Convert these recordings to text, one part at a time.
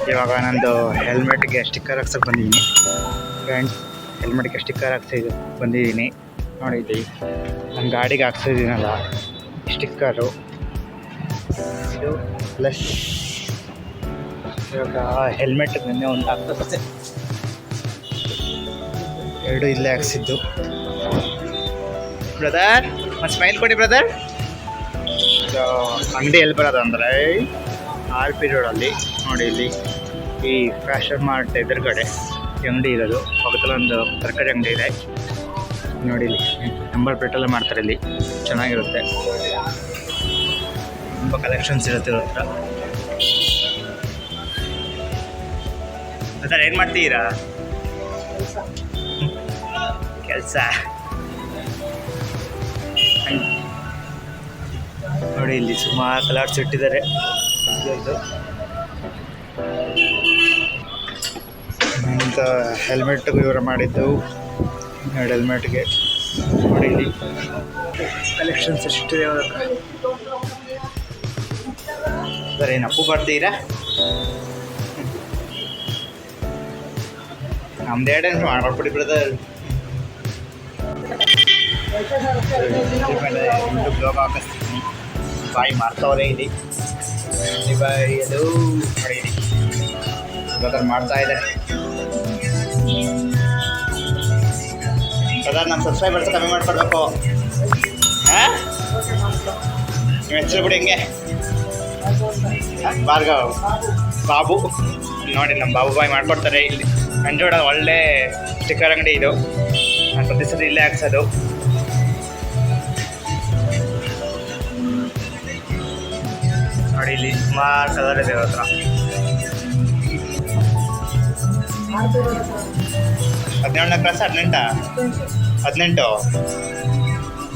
ಇವಾಗ ನಂದು ಹೆಲ್ಮೆಟ್ಗೆ ಸ್ಟಿಕ್ಕರ್ ಹಾಕ್ಸಕ್ಕೆ ಬಂದಿದ್ದೀನಿ ಫ್ರೆಂಡ್ಸ್. ಹೆಲ್ಮೆಟ್ಗೆ ಸ್ಟಿಕ್ಕರ್ ಹಾಕ್ಸಿದ್ದು ಬಂದಿದ್ದೀನಿ ನೋಡಿದ್ವಿ. ನನ್ನ ಗಾಡಿಗೆ ಹಾಕ್ಸಿದ್ದೀನಲ್ಲ ಸ್ಟಿಕ್ಕರು ಇದು ಪ್ಲಸ್. ಇವಾಗ ಹೆಲ್ಮೆಟ್ ನಿನ್ನೆ ಒಂದು ಹಾಕ್ತದೆ, ಎರಡು ಇಲ್ಲೇ ಹಾಕ್ಸಿದ್ದು. ಬ್ರದರ್ ಒಂದು ಸ್ಮೈಲ್ ಕೊಡಿ ಬ್ರದರ್. ಅಂಗಡಿ ಎಲ್ಲಿ ಬರೋದು ಅಂದರೆ ಆರ್ ಪಿ ರೋಡಲ್ಲಿ ನೋಡಿ, ಇಲ್ಲಿ ಈ ಫ್ಯಾಷನ್ ಮಾರ್ಟ್ ಎದುರುಗಡೆ ಈ ಅಂಗಡಿ ಇರೋದು. ಪಕ್ಕದಲ್ಲಿ ಒಂದು ತರಕಾರಿ ಅಂಗಡಿ ಇದೆ ನೋಡಿ, ಇಲ್ಲಿ ನಂಬರ್ ಪ್ಲೇಟೆಲ್ಲ ಮಾಡ್ತಾರೆ. ಇಲ್ಲಿ ಚೆನ್ನಾಗಿರುತ್ತೆ, ತುಂಬ ಕಲೆಕ್ಷನ್ಸ್ ಇರುತ್ತೆ ಇವ್ರ ಹತ್ರ. ಸರ್ ಏನು ಮಾಡ್ತೀರಾ? ಕೆಲಸ ನೋಡಿ, ಇಲ್ಲಿ ಸುಮಾರು ಕಲರ್ಸ್ ಇಟ್ಟಿದ್ದಾರೆ. ಇದೊಂದು ಅಂತ ಹೆಲ್ಮೆಟ್ಗೂ ಇವರು ಮಾಡಿದ್ದು. ಎರಡು ಹೆಲ್ಮೆಟ್ಗೆ ನೋಡಿ ಇಲ್ಲಿ ಕಲೆಕ್ಷನ್ಸ್ ಎಷ್ಟಿದೆ ಅವ್ರ ಹತ್ರ. ಸರ್ ಏನು ಅಪ್ಪು ಬರ್ತೀರಾ? ನಮ್ದು ಎರಡೇ ಮಾಡ್ಕೊಡಿ ಬ್ರದರ್. ಬ್ಲಾಗ್ ಹಾಕಿಸ್ತೀನಿ. ಬಾಯಿ ಮಾಡ್ತಾವ್ರೆ ಇಲ್ಲಿ ಬಾಯಿ ಅದು ನೋಡಿ, ಬ್ರದರ್ ಮಾಡ್ತಾ ಇದ್ದಾರೆ. ಬ್ರದರ್ ನಮ್ಮ ಸಬ್ಸ್ಕ್ರೈಬರ್ಸ್ ಕಮ್ಮಿ ಮಾಡಿಕೊಡ್ಬೇಕು. ಹಾಂ, ನಿಮ್ಮ ಹೆಸರು ಬಿಡಿ ಹಿಂಗೆ ಭಾರ್ಗವ್ ಬಾಬು ನೋಡಿ, ನಮ್ಮ ಬಾಬು ಬಾಯಿ ಮಾಡಿಕೊಡ್ತಾರೆ. ಇಲ್ಲಿ ನಂಜೋಡ ಒಳ್ಳೆ ಸ್ಟಿಕ್ಕರ್ ಅಂಗಡಿ ಇದು. ನಾನು ಪ್ರತಿ ಸಲ ಇಲ್ಲೇ ಹಾಕ್ಸೋದು. ನೋಡಿ, ಇಲ್ಲಿ ಸುಮಾರು ಕಲರ್ ಇದೆ ಅವ್ರ ಹತ್ರ. 17ನೇ ಕ್ಲಾಸ್ 18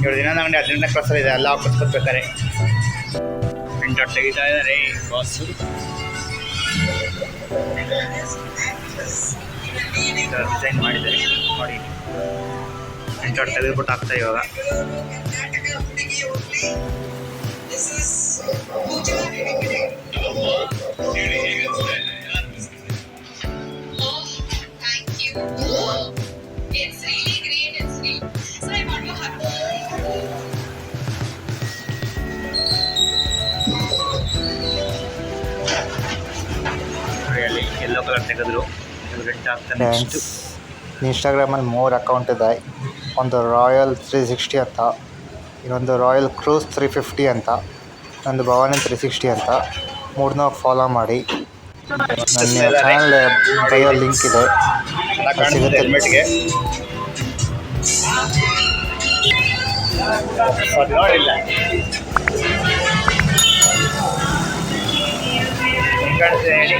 ಏಳು ದಿನ ಅಂಗಡಿ 18ನೇ ಕ್ಲಾಸಲ್ಲಿ ಇದೆ. ಎಲ್ಲ ಹಾಕಿಸ್ಕೊಬೇಕಾರೆ ಪ್ರಿಂಟೌಟ್ ತೆಗಿತಾ ಇದ್ದಾರೆ ಬಾಸು. ಡಿಸೈನ್ ಮಾಡಿದ್ದಾರೆ ನೋಡಿ, ಪ್ರಿಂಟೌಟ್ ತೆಗೆದುಬಿಟ್ಟು ಹಾಕ್ತಾ ಇವಾಗ. ಯೆಲ್ಲೋ ಕಲರ್ ತೆಗೆದ್ರು. ಇನ್ಸ್ಟಾಗ್ರಾಮಲ್ಲಿ 3 ಅಕೌಂಟ್ ಇದೆ. ಒಂದು ರಾಯಲ್ 360 ಅಂತ, ಇನ್ನೊಂದು ರಾಯಲ್ ಕ್ರೂಸ್ 350 ಅಂತ, ಒಂದು ಭವಾನಿ 360 ಅಂತ. 3ನ ಫಾಲೋ ಮಾಡಿ. ನನ್ನ ಚಾನಲ್ ಬಯೋ ಲಿಂಕ್ ಇದೆ, ಸಿಗುತ್ತೆ. ಹೆಲ್ಮೆಟ್ಗೆ ಹೇಳಿ